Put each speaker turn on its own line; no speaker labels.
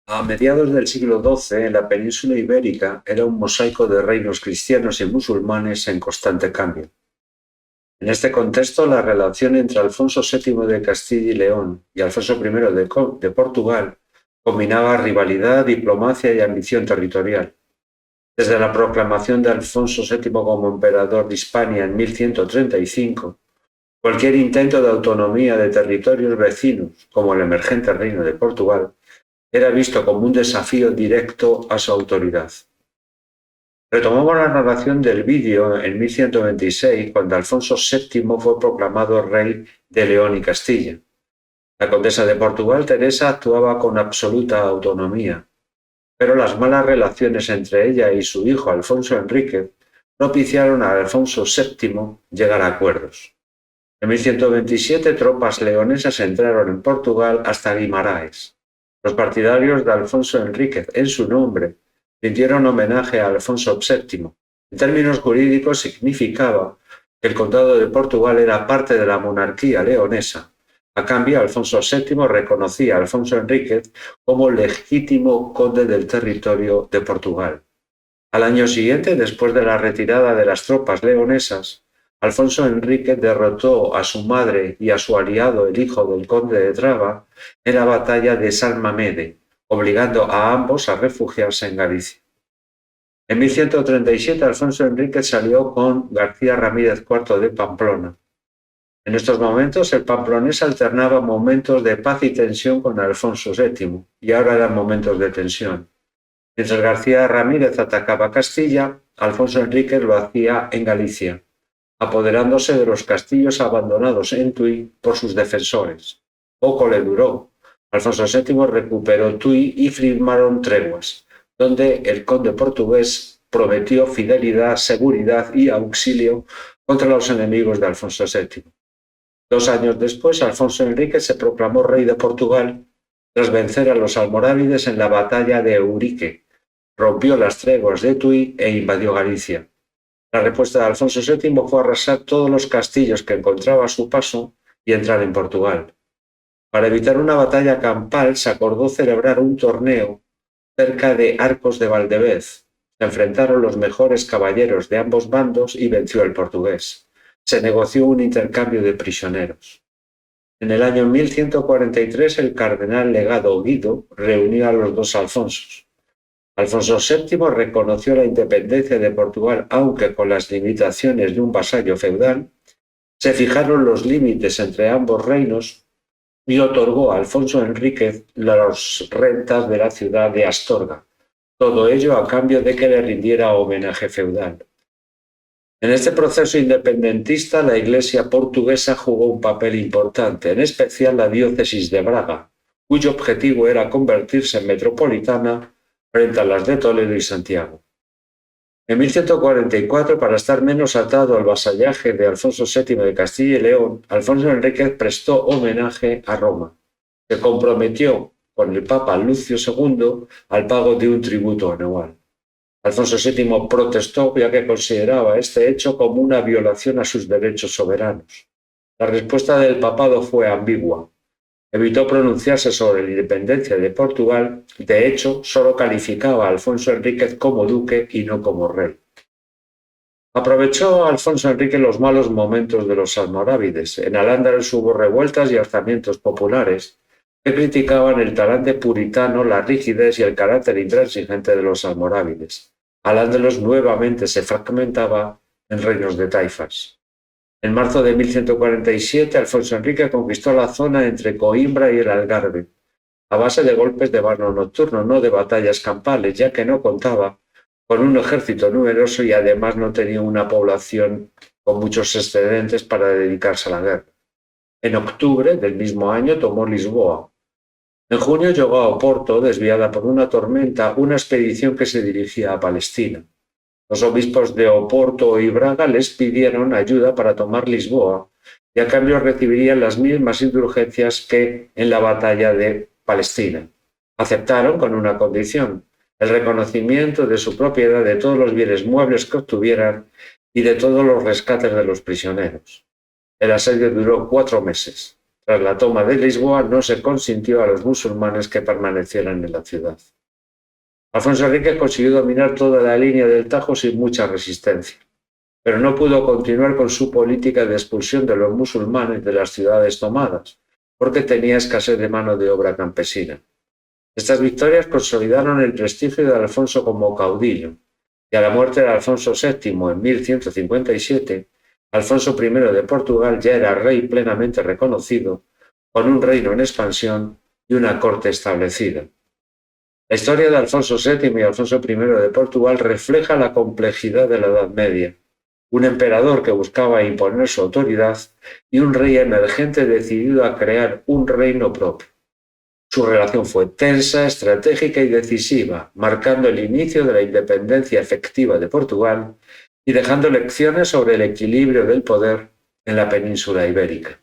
A mediados del siglo XII, la península ibérica era un mosaico de reinos cristianos y musulmanes en constante cambio. En este contexto, la relación entre Alfonso VII de Castilla y León y Alfonso I de Portugal combinaba rivalidad, diplomacia y ambición territorial. Desde la proclamación de Alfonso VII como emperador de Hispania en 1135, cualquier intento de autonomía de territorios vecinos, como el emergente Reino de Portugal, era visto como un desafío directo a su autoridad. Retomamos la narración del vídeo en 1126, cuando Alfonso VII fue proclamado rey de León y Castilla. La condesa de Portugal, Teresa, actuaba con absoluta autonomía, pero las malas relaciones entre ella y su hijo Alfonso Enrique propiciaron a Alfonso VII llegar a acuerdos. En 1127, tropas leonesas entraron en Portugal hasta Guimaraes. Los partidarios de Alfonso Enríquez, en su nombre, rindieron homenaje a Alfonso VII. En términos jurídicos, significaba que el condado de Portugal era parte de la monarquía leonesa. A cambio, Alfonso VII reconocía a Alfonso Enríquez como legítimo conde del territorio de Portugal. Al año siguiente, después de la retirada de las tropas leonesas, Alfonso Enrique derrotó a su madre y a su aliado, el hijo del conde de Traba, en la batalla de San Mamede, obligando a ambos a refugiarse en Galicia. En 1137, Alfonso Enrique salió con García Ramírez IV de Pamplona. En estos momentos, el pamplonés alternaba momentos de paz y tensión con Alfonso VII, y ahora eran momentos de tensión. Mientras García Ramírez atacaba Castilla, Alfonso Enríquez lo hacía en Galicia, apoderándose de los castillos abandonados en Tui por sus defensores. Poco le duró. Alfonso VII recuperó Tui y firmaron treguas, donde el conde portugués prometió fidelidad, seguridad y auxilio contra los enemigos de Alfonso VII. 2 años después, Alfonso Enrique se proclamó rey de Portugal tras vencer a los almorávides en la batalla de Eurique, rompió las treguas de Tui e invadió Galicia. La respuesta de Alfonso VII fue arrasar todos los castillos que encontraba a su paso y entrar en Portugal. Para evitar una batalla campal, se acordó celebrar un torneo cerca de Arcos de Valdevez. Se enfrentaron los mejores caballeros de ambos bandos y venció el portugués. Se negoció un intercambio de prisioneros. En el año 1143, el cardenal legado Guido reunió a los dos Alfonsos. Alfonso VII reconoció la independencia de Portugal, aunque con las limitaciones de un vasallo feudal. Se fijaron los límites entre ambos reinos y otorgó a Alfonso Enríquez las rentas de la ciudad de Astorga, todo ello a cambio de que le rindiera homenaje feudal. En este proceso independentista, la Iglesia portuguesa jugó un papel importante, en especial la diócesis de Braga, cuyo objetivo era convertirse en metropolitana frente a las de Toledo y Santiago. En 1144, para estar menos atado al vasallaje de Alfonso VII de Castilla y León, Alfonso Enríquez prestó homenaje a Roma. Se comprometió con el Papa Lucio II al pago de un tributo anual. Alfonso VII protestó ya que consideraba este hecho como una violación a sus derechos soberanos. La respuesta del papado fue ambigua. Evitó pronunciarse sobre la independencia de Portugal. De hecho, solo calificaba a Alfonso Enríquez como duque y no como rey. Aprovechó Alfonso Enrique los malos momentos de los almorávides. En Al-Ándalus hubo revueltas y alzamientos populares que criticaban el talante puritano, la rigidez y el carácter intransigente de los almorávides. Al-Ándalus nuevamente se fragmentaba en reinos de taifas. En marzo de 1147, Alfonso Enrique conquistó la zona entre Coimbra y el Algarve, a base de golpes de vano nocturno, no de batallas campales, ya que no contaba con un ejército numeroso y además no tenía una población con muchos excedentes para dedicarse a la guerra. En octubre del mismo año tomó Lisboa. En junio llegó a Oporto, desviada por una tormenta, una expedición que se dirigía a Palestina. Los obispos de Oporto y Braga les pidieron ayuda para tomar Lisboa y a cambio recibirían las mismas indulgencias que en la batalla de Palestina. Aceptaron con una condición: el reconocimiento de su propiedad de todos los bienes muebles que obtuvieran y de todos los rescates de los prisioneros. El asedio duró 4 meses. Tras la toma de Lisboa no se consintió a los musulmanes que permanecieran en la ciudad. Alfonso Enrique consiguió dominar toda la línea del Tajo sin mucha resistencia, pero no pudo continuar con su política de expulsión de los musulmanes de las ciudades tomadas, porque tenía escasez de mano de obra campesina. Estas victorias consolidaron el prestigio de Alfonso como caudillo, y a la muerte de Alfonso VII en 1157, Alfonso I de Portugal ya era rey plenamente reconocido, con un reino en expansión y una corte establecida. La historia de Alfonso VII y Alfonso I de Portugal refleja la complejidad de la Edad Media, un emperador que buscaba imponer su autoridad y un rey emergente decidido a crear un reino propio. Su relación fue tensa, estratégica y decisiva, marcando el inicio de la independencia efectiva de Portugal y dejando lecciones sobre el equilibrio del poder en la península ibérica.